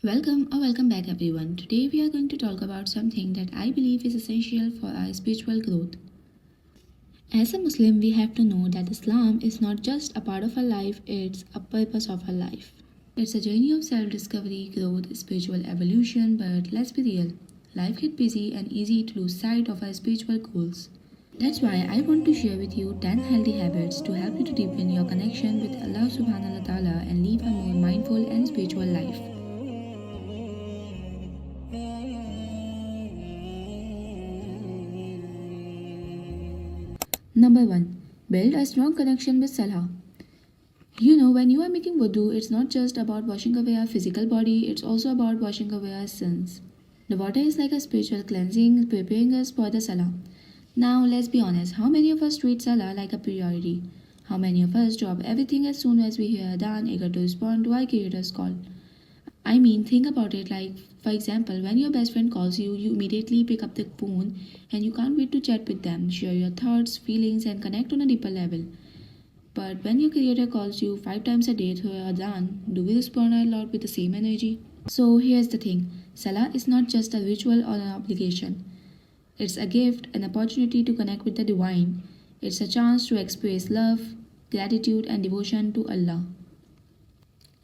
Welcome back everyone. Today we are going to talk about something that I believe is essential for our spiritual growth. As a Muslim, we have to know that Islam is not just a part of our life, it's a purpose of our life. It's a journey of self-discovery, growth, spiritual evolution, but let's be real. Life gets busy and easy to lose sight of our spiritual goals. That's why I want to share with you 10 healthy habits to help you to deepen your connection with Allah subhanahu wa ta'ala and live a more mindful and spiritual life. Number 1. Build a strong connection with Salah. When you are making wudu, it's not just about washing away our physical body, it's also about washing away our sins. The water is like a spiritual cleansing, preparing us for the Salah. Now, let's be honest, how many of us treat Salah like a priority? How many of us drop everything as soon as we hear Adhan, eager to respond to our Creator's call? I mean, think about it like, for example, when your best friend calls you, you immediately pick up the phone and you can't wait to chat with them, share your thoughts, feelings, and connect on a deeper level. But when your creator calls you 5 times a day through Adhan, do we respond a lot with the same energy? So here's the thing, Salah is not just a ritual or an obligation. It's a gift, an opportunity to connect with the divine. It's a chance to express love, gratitude, and devotion to Allah.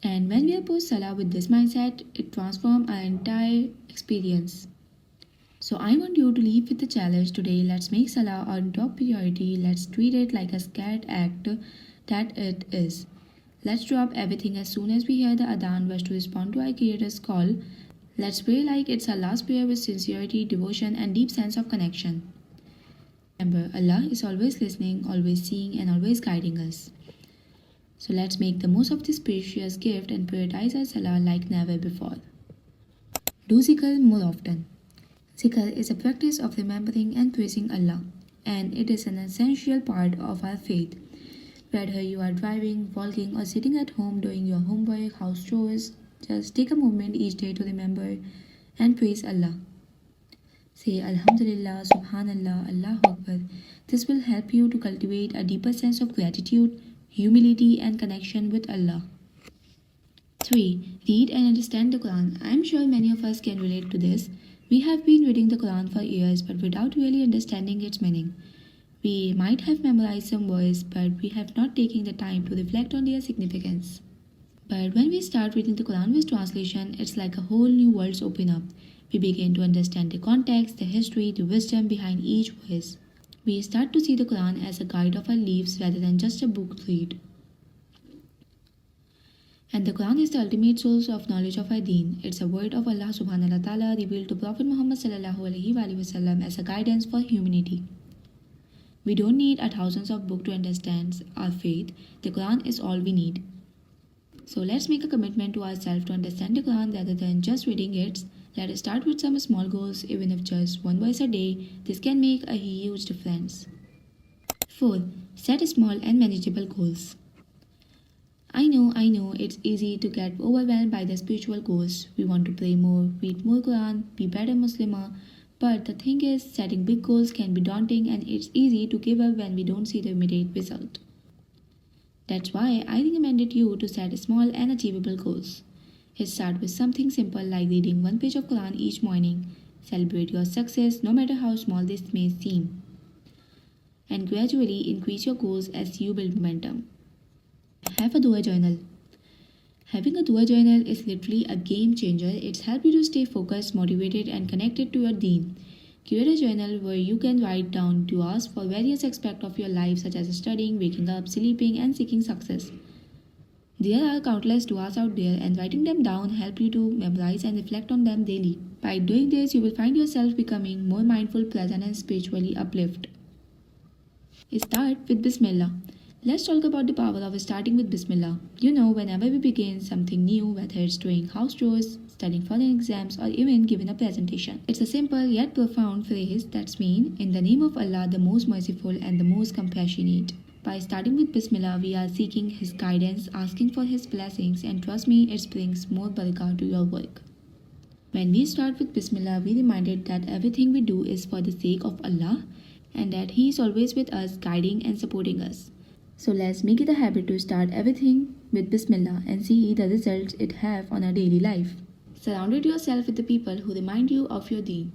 And when we approach Salah with this mindset, it transforms our entire experience. So I want you to leave with the challenge today. Let's make Salah our top priority. Let's treat it like a scared act that it is. Let's drop everything as soon as we hear the Adhan rush to respond to our Creator's call. Let's pray like it's our last prayer with sincerity, devotion, and deep sense of connection. Remember, Allah is always listening, always seeing, and always guiding us. So let's make the most of this precious gift and prioritize our Salah like never before. Do Zikar more often. Zikar is a practice of remembering and praising Allah, and it is an essential part of our faith. Whether you are driving, walking, or sitting at home doing your homework, house chores, just take a moment each day to remember and praise Allah. Say Alhamdulillah, Subhanallah, Allahu Akbar. This will help you to cultivate a deeper sense of gratitude, humility, and connection with Allah. 3. Read and understand the Quran. I am sure many of us can relate to this. We have been reading the Quran for years but without really understanding its meaning. We might have memorized some words but we have not taken the time to reflect on their significance. But when we start reading the Quran with translation, it's like a whole new world opens up. We begin to understand the context, the history, the wisdom behind each verse. We start to see the Quran as a guide of our lives rather than just a book to read. And the Quran is the ultimate source of knowledge of our deen. It's a word of Allah subhanahu wa ta'ala revealed to Prophet Muhammad sallallahu alaihi wasallam as a guidance for humanity. We don't need thousands of books to understand our faith. The Quran is all we need. So let's make a commitment to ourselves to understand the Quran rather than just reading it. Let us start with some small goals, even if just one verse a day. This can make a huge difference. 4. Set small and manageable goals. I know, it's easy to get overwhelmed by the spiritual goals. We want to pray more, read more Quran, be better muslimah. But the thing is, setting big goals can be daunting and it's easy to give up when we don't see the immediate result. That's why I recommended you to set small and achievable goals. Let's start with something simple like reading one page of Quran each morning. Celebrate your success no matter how small this may seem. And gradually increase your goals as you build momentum. Have a dua journal. Having a dua journal is literally a game changer. It's helped you to stay focused, motivated, and connected to your deen. Create a journal where you can write down duas for various aspects of your life such as studying, waking up, sleeping, and seeking success. There are countless duas out there and writing them down help you to memorize and reflect on them daily. By doing this, you will find yourself becoming more mindful, present, and spiritually uplifted. Start with Bismillah. Let's talk about the power of starting with Bismillah. Whenever we begin something new, whether it's doing house chores, studying for an exams, or even giving a presentation, it's a simple yet profound phrase that's mean, in the name of Allah, the most merciful and the most compassionate. By starting with Bismillah, we are seeking His guidance, asking for His blessings, and trust me, it brings more barakah to your work. When we start with Bismillah, we reminded that everything we do is for the sake of Allah and that He is always with us, guiding and supporting us. So let's make it a habit to start everything with Bismillah and see the results it have on our daily life. Surround yourself with the people who remind you of your deen.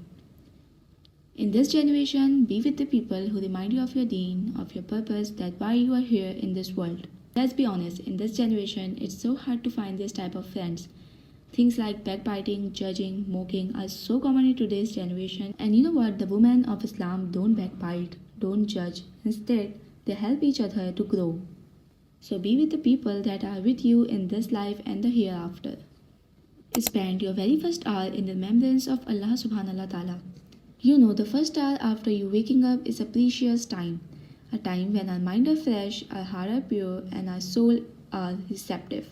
In this generation, be with the people who remind you of your deen, of your purpose, that why you are here in this world. Let's be honest, in this generation, it's so hard to find this type of friends. Things like backbiting, judging, mocking are so common in today's generation. And you know what? The women of Islam don't backbite, don't judge. Instead, they help each other to grow. So be with the people that are with you in this life and the hereafter. Spend your very first hour in the remembrance of Allah subhanahu wa ta'ala. You know, the first hour after you waking up is a precious time. A time when our mind are fresh, our heart are pure, and our soul are receptive.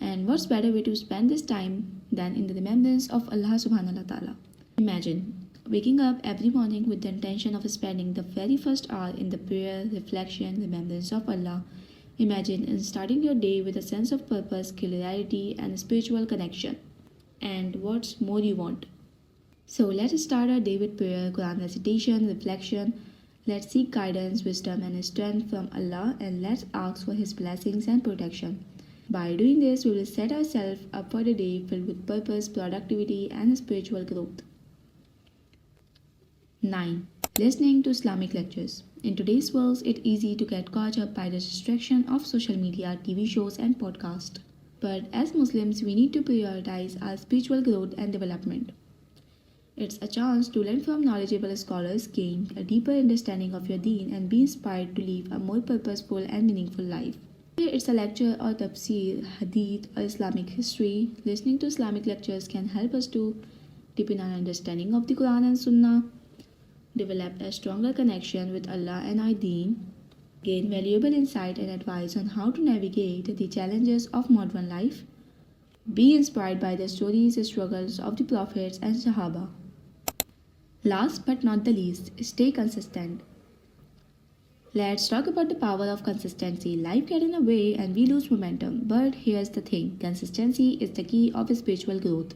And what's better way to spend this time than in the remembrance of Allah subhanahu wa ta'ala. Imagine waking up every morning with the intention of spending the very first hour in the prayer, reflection, remembrance of Allah. Imagine in starting your day with a sense of purpose, clarity, and spiritual connection. And what's more you want? So let's start our day with prayer, Quran recitation, reflection. Let's seek guidance, wisdom, and strength from Allah, and let's ask for His blessings and protection. By doing this, we will set ourselves up for the day filled with purpose, productivity, and spiritual growth. 9. Listening to Islamic lectures. In today's world, it's easy to get caught up by the distraction of social media, TV shows, and podcasts. But as Muslims, we need to prioritize our spiritual growth and development. It's a chance to learn from knowledgeable scholars, gain a deeper understanding of your deen, and be inspired to live a more purposeful and meaningful life. Whether it's a lecture or tafsir, hadith, or Islamic history, listening to Islamic lectures can help us to deepen our understanding of the Quran and Sunnah, develop a stronger connection with Allah and our deen, gain valuable insight and advice on how to navigate the challenges of modern life, be inspired by the stories and struggles of the prophets and Sahaba. Last but not the least, stay consistent. Let's talk about the power of consistency. Life gets in the way and we lose momentum, but here's the thing, consistency is the key of spiritual growth.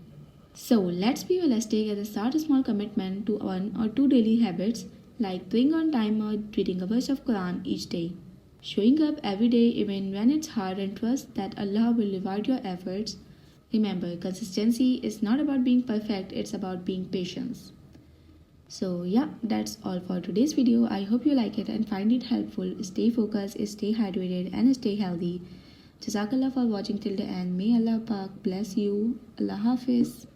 So let's be realistic and start a small commitment to 1 or 2 daily habits like praying on time or reading a verse of Quran each day. Showing up every day even when it's hard, and trust that Allah will reward your efforts. Remember, consistency is not about being perfect, it's about being patient. So yeah, that's all for today's video. I hope you like it and find it helpful. Stay focused, stay hydrated, and stay healthy. Jazakallah for watching till the end. May Allah Pak bless you. Allahafiz.